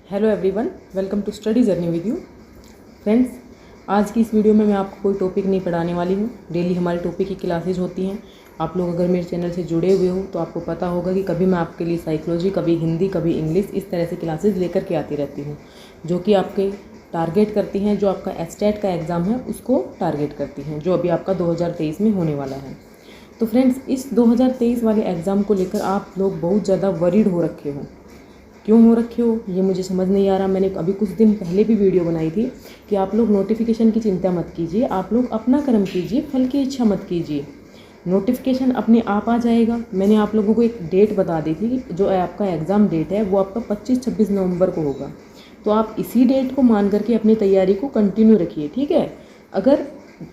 Hello everyone, welcome to study journey with you. Friends, आज की इस वीडियो में मैं आपको कोई टॉपिक नहीं पढ़ाने वाली हूँ। डेली हमारे टॉपिक की क्लासेज होती हैं। आप लोग अगर मेरे चैनल से जुड़े हुए हो तो आपको पता होगा कि कभी मैं आपके लिए साइकोलॉजी, कभी हिंदी, कभी इंग्लिश, इस तरह से क्लासेज लेकर के आती रहती हूँ, जो कि आपके टारगेट करती हैं, जो आपका एस्टेट का एग्ज़ाम है उसको टारगेट करती हैं, जो अभी आपका 2023 में होने वाला है। तो फ्रेंड्स, इस 2023 वाले एग्ज़ाम को लेकर आप लोग बहुत ज़्यादा वरीड हो रखे हो। क्यों हो रखे हो ये मुझे समझ नहीं आ रहा। मैंने अभी कुछ दिन पहले भी वीडियो बनाई थी कि आप लोग नोटिफिकेशन की चिंता मत कीजिए, आप लोग अपना कर्म कीजिए, फल की इच्छा मत कीजिए। नोटिफिकेशन अपने आप आ जाएगा। मैंने आप लोगों को एक डेट बता दी थी कि जो आपका एग्ज़ाम डेट है वो आपका 25-26 नवंबर को होगा। तो आप इसी डेट को मान करके अपनी तैयारी को कंटिन्यू रखिए, ठीक है। अगर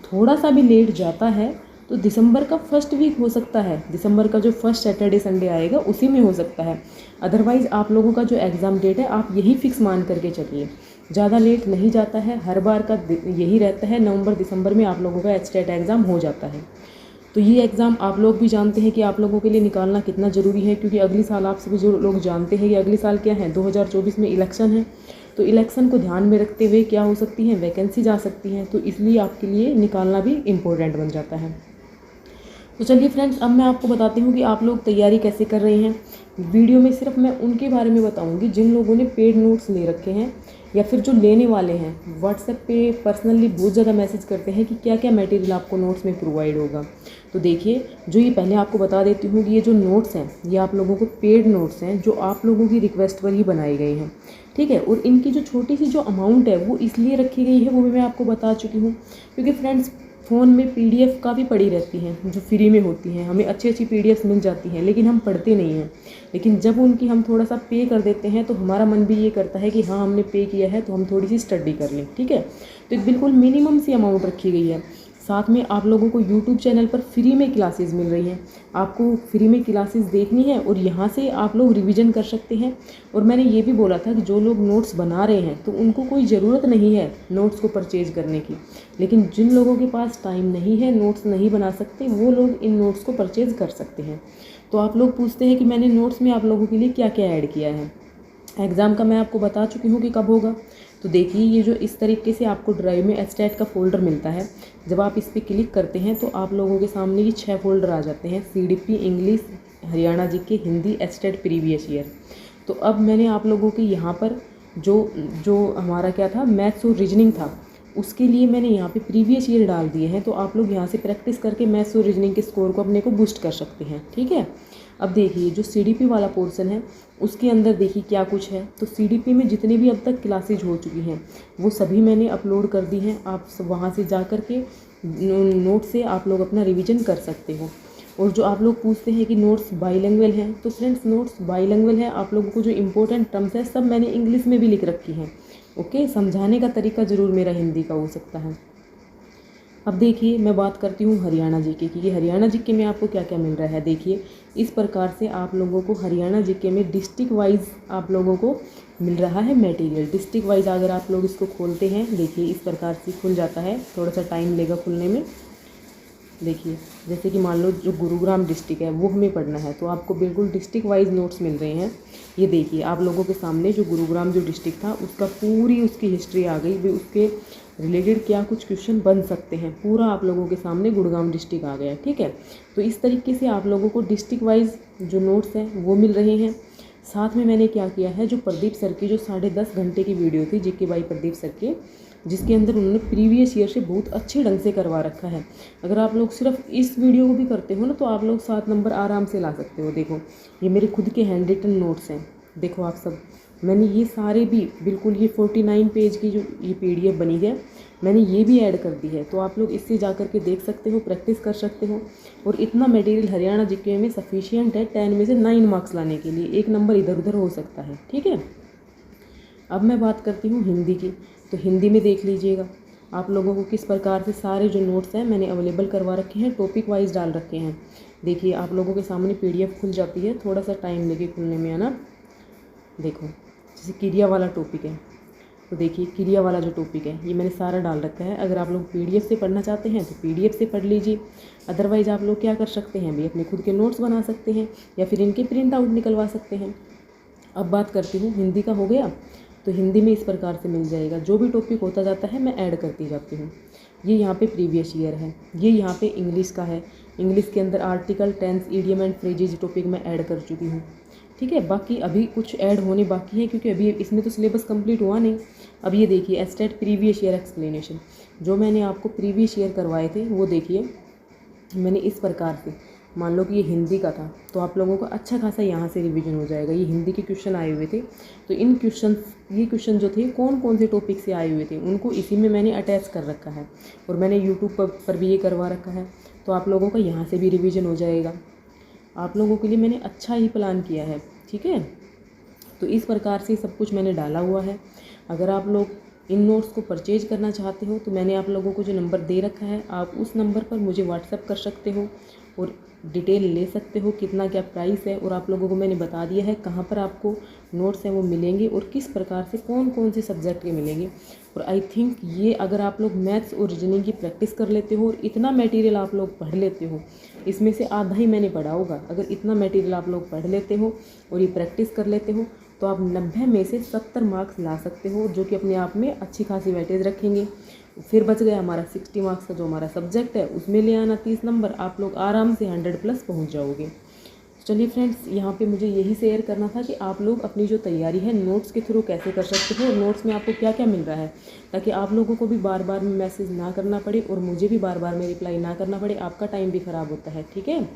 थोड़ा सा भी लेट जाता है तो दिसंबर का फर्स्ट वीक हो सकता है, दिसंबर का जो फर्स्ट सैटरडे संडे आएगा उसी में हो सकता है। अदरवाइज़ आप लोगों का जो एग्ज़ाम डेट है आप यही फिक्स मान करके चलिए। ज़्यादा लेट नहीं जाता है, हर बार का यही रहता है, नवंबर दिसंबर में आप लोगों का एचटेट एग्ज़ाम हो जाता है। तो ये एग्ज़ाम आप लोग भी जानते हैं कि आप लोगों के लिए निकालना कितना ज़रूरी है, क्योंकि अगली साल आप सभी जो लोग जानते हैं कि अगली साल क्या है, 2024 में इलेक्शन है। तो इलेक्शन को ध्यान में रखते हुए क्या हो सकती हैं, वैकेंसी जा सकती हैं, तो इसलिए आपके लिए निकालना भी इम्पोर्टेंट बन जाता है। तो चलिए फ्रेंड्स, अब मैं आपको बताती हूँ कि आप लोग तैयारी कैसे कर रहे हैं। वीडियो में सिर्फ मैं उनके बारे में बताऊँगी जिन लोगों ने पेड नोट्स ले रखे हैं या फिर जो लेने वाले हैं। व्हाट्सएप पे पर्सनली बहुत ज़्यादा मैसेज करते हैं कि क्या क्या मटेरियल आपको नोट्स में प्रोवाइड होगा। तो देखिए, जो ये पहले आपको बता देती हूँ कि ये जो नोट्स हैं ये आप लोगों को पेड नोट्स हैं, जो आप लोगों की रिक्वेस्ट पर ही बनाई गई हैं, ठीक है। और इनकी जो छोटी सी जो अमाउंट है वो इसलिए रखी गई है, वो भी मैं आपको बता चुकी हूँ, क्योंकि फ्रेंड्स फ़ोन में पीडीएफ काफ़ी पड़ी रहती हैं जो फ्री में होती हैं। हमें अच्छी अच्छी पीडीएफ मिल जाती हैं, लेकिन हम पढ़ते नहीं हैं। लेकिन जब उनकी हम थोड़ा सा पे कर देते हैं तो हमारा मन भी ये करता है कि हाँ, हमने पे किया है तो हम थोड़ी सी स्टडी कर लें, ठीक है। तो एक बिल्कुल मिनिमम सी अमाउंट रखी गई है। साथ में आप लोगों को यूट्यूब चैनल पर फ्री में क्लासेस मिल रही हैं। आपको फ्री में क्लासेस देखनी है और यहाँ से आप लोग रिवीजन कर सकते हैं। और मैंने ये भी बोला था कि जो लोग नोट्स बना रहे हैं तो उनको कोई ज़रूरत नहीं है नोट्स को परचेज करने की, लेकिन जिन लोगों के पास टाइम नहीं है, नोट्स नहीं बना सकते, वो लोग इन नोट्स को परचेज कर सकते हैं। तो आप लोग पूछते हैं कि मैंने नोट्स में आप लोगों के लिए क्या क्या ऐड किया है। एग्ज़ाम का मैं आपको बता चुकी हूँ कि कब होगा। तो देखिए, ये जो इस तरीके से आपको ड्राइव में एस्टेट का फ़ोल्डर मिलता है, जब आप इस पर क्लिक करते हैं तो आप लोगों के सामने ये 6 फोल्डर आ जाते हैं: CDP, English, Haryana GK, Hindi, estate previous year. तो अब मैंने आप लोगों के यहाँ पर जो हमारा क्या था, मैथ्स और रीजनिंग था, उसके लिए मैंने यहाँ पे प्रीवियस ईयर डाल दिए हैं। तो आप लोग यहाँ से प्रैक्टिस करके मैथ्स और रीजनिंग के स्कोर को अपने को बूस्ट कर सकते हैं, ठीक है। अब देखिए, जो सीडीपी वाला पोर्शन है उसके अंदर देखिए क्या कुछ है। तो सीडीपी में जितने भी अब तक क्लासेज हो चुकी हैं वो सभी मैंने अपलोड कर दी हैं। आप वहाँ से जा कर के नोट से आप लोग अपना रिवीजन कर सकते हो। और जो आप लोग पूछते हैं कि नोट्स बाईलिंगुअल हैं, तो फ्रेंड्स नोट्स बाईलिंगुअल है। आप लोगों को जो इंपॉर्टेंट टर्म्स है सब मैंने इंग्लिश में भी लिख रखी हैं, ओके। समझाने का तरीका ज़रूर मेरा हिंदी का हो सकता है। अब देखिए, मैं बात करती हूँ हरियाणा जीके की। हरियाणा जीके में आपको क्या क्या मिल रहा है। देखिए, इस प्रकार से आप लोगों को हरियाणा जीके में डिस्ट्रिक्ट वाइज आप लोगों को मिल रहा है मटेरियल। डिस्ट्रिक्ट वाइज अगर आप लोग इसको खोलते हैं, देखिए इस प्रकार से खुल जाता है, थोड़ा सा टाइम लेगा खुलने में। देखिए, जैसे कि मान लो जो गुरुग्राम डिस्ट्रिक्ट है वो हमें पढ़ना है, तो आपको बिल्कुल डिस्ट्रिक्ट वाइज नोट्स मिल रहे हैं। ये देखिए, आप लोगों के सामने जो गुरुग्राम जो डिस्ट्रिक्ट था उसका पूरी उसकी हिस्ट्री आ गई, भी उसके रिलेटेड क्या कुछ क्वेश्चन बन सकते हैं, पूरा आप लोगों के सामने गुरुग्राम डिस्ट्रिक्ट आ गया, ठीक है। तो इस तरीके से आप लोगों को डिस्ट्रिक्ट वाइज जो नोट्स हैं वो मिल रहे हैं। साथ में मैंने क्या किया है, जो प्रदीप सर की जो 10.5 घंटे की वीडियो थी जीके बाई प्रदीप सर के, जिसके अंदर उन्होंने प्रीवियस ईयर से बहुत अच्छे ढंग से करवा रखा है। अगर आप लोग सिर्फ इस वीडियो को भी करते हो ना तो आप लोग 7 नंबर आराम से ला सकते हो। देखो, ये मेरे खुद के हैंड रिटन नोट्स हैं, देखो आप सब। मैंने ये सारे भी बिल्कुल ये 49 पेज की जो ये पीडीएफ बनी है मैंने ये भी ऐड कर दी है। तो आप लोग इससे जा कर के देख सकते हो, प्रैक्टिस कर सकते हो। और इतना मटेरियल हरियाणा जीके में सफिशिएंट है 10 में से 9 मार्क्स लाने के लिए। एक नंबर इधर उधर हो सकता है, ठीक है। अब मैं बात करती हूँ हिंदी की। तो हिंदी में देख लीजिएगा आप लोगों को किस प्रकार से सारे जो नोट्स हैं मैंने अवेलेबल करवा रखे हैं, टॉपिक वाइज डाल रखे हैं। देखिए, आप लोगों के सामने पीडीएफ खुल जाती है, थोड़ा सा टाइम लगे खुलने में, है ना। देखो, जैसे क्रिया वाला टॉपिक है, तो देखिए क्रिया वाला जो टॉपिक है ये मैंने सारा डाल रखा है। अगर आप लोग पीडीएफ से पढ़ना चाहते हैं तो पीडीएफ से पढ़ लीजिए। अदरवाइज़ आप लोग क्या कर सकते हैं भी, अपने खुद के नोट्स बना सकते हैं या फिर इनके प्रिंट आउट निकलवा सकते हैं। अब बात करती हूँ हिंदी का, हो गया। तो हिंदी में इस प्रकार से मिल जाएगा। जो भी टॉपिक होता जाता है मैं ऐड करती जाती हूँ। ये यहाँ पे प्रीवियस ईयर है, ये यहाँ पे इंग्लिश का है। इंग्लिश के अंदर article, tense, idiom and phrases topic मैं ऐड कर चुकी हूँ। ठीक है, बाकी अभी कुछ ऐड होने बाकी है क्योंकि अभी इसमें तो सिलेबस कंप्लीट हुआ नहीं। अब ये देखिए एस्टेट प्रीवियस ईयर एक्सप्लेनेशन, जो मैंने आपको प्रीवियस ईयर करवाए थे वो देखिए मैंने इस प्रकार से, मान लो कि ये हिंदी का था तो आप लोगों का अच्छा खासा यहाँ से रिवीजन हो जाएगा। ये हिंदी के क्वेश्चन आए हुए थे, तो इन ये क्वेश्चन जो थे कौन कौन से टॉपिक से आए हुए थे उनको इसी में मैंने अटैच कर रखा है, और मैंने यूट्यूब पर भी ये करवा रखा है, तो आप लोगों का यहाँ से भी रिवीजन हो जाएगा। आप लोगों के लिए मैंने अच्छा ही प्लान किया है। ठीक है, तो इस प्रकार से सब कुछ मैंने डाला हुआ है। अगर आप लोग इन नोट्स को परचेज करना चाहते हो तो मैंने आप लोगों को जो नंबर दे रखा है, आप उस नंबर पर मुझे व्हाट्सअप कर सकते हो और डिटेल ले सकते हो कितना क्या प्राइस है। और आप लोगों को मैंने बता दिया है कहाँ पर आपको नोट्स हैं वो मिलेंगे और किस प्रकार से कौन कौन से सब्जेक्ट के मिलेंगे। और आई थिंक ये अगर आप लोग मैथ्स और रीजनिंग की प्रैक्टिस कर लेते हो और इतना मटेरियल आप लोग पढ़ लेते हो, इसमें से आधा ही मैंने पढ़ा होगा, अगर इतना मटेरियल आप लोग पढ़ लेते हो और ये प्रैक्टिस कर लेते हो तो आप 90 में से 70 मार्क्स ला सकते हो, जो कि अपने आप में अच्छी खासी वेटेज रखेंगे। फिर बच गया हमारा 60 मार्क्स का जो हमारा सब्जेक्ट है, उसमें ले आना 30 नंबर, आप लोग आराम से 100+ पहुंच जाओगे। चलिए फ्रेंड्स, यहाँ पे मुझे यही शेयर करना था कि आप लोग अपनी जो तैयारी है नोट्स के थ्रू कैसे कर सकते हो और नोट्स में आपको क्या क्या मिल रहा है, ताकि आप लोगों को भी बार बार मैसेज ना करना पड़े और मुझे भी बार बार में रिप्लाई ना करना पड़े, आपका टाइम भी ख़राब होता है। ठीक है,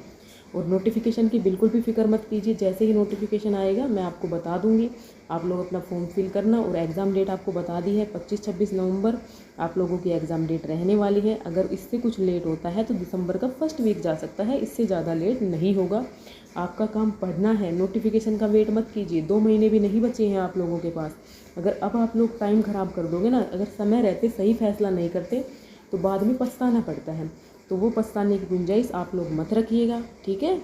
और नोटिफिकेशन की बिल्कुल भी फिक्र मत कीजिए, जैसे ही नोटिफिकेशन आएगा मैं आपको बता दूंगी। आप लोग अपना फॉर्म फिल करना, और एग्ज़ाम डेट आपको बता दी है 25-26 नवंबर आप लोगों की एग्ज़ाम डेट रहने वाली है। अगर इससे कुछ लेट होता है तो दिसंबर का फर्स्ट वीक जा सकता है, इससे ज़्यादा लेट नहीं होगा। आपका काम पढ़ना है, नोटिफिकेशन का वेट मत कीजिए। 2 महीने भी नहीं बचे हैं आप लोगों के पास। अगर अब आप लोग टाइम ख़राब कर दोगे ना, अगर समय रहते सही फैसला नहीं करते तो बाद में पछताना पड़ता है, तो वो पछताने की गुंजाइश आप लोग मत रखिएगा। ठीक है,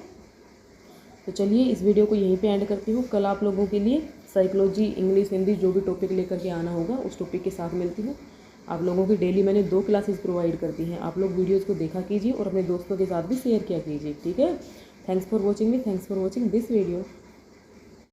तो चलिए इस वीडियो को यहीं पे एंड करती हूँ। कल आप लोगों के लिए साइकोलॉजी, इंग्लिश, हिंदी जो भी टॉपिक लेकर के आना होगा उस टॉपिक के साथ मिलती हूँ। आप लोगों की डेली मैंने 2 क्लासेस प्रोवाइड करती हैं, आप लोग वीडियोज़ को देखा कीजिए और अपने दोस्तों के साथ भी शेयर किया कीजिए। ठीक है, thanks for watching me, thanks for watching this video.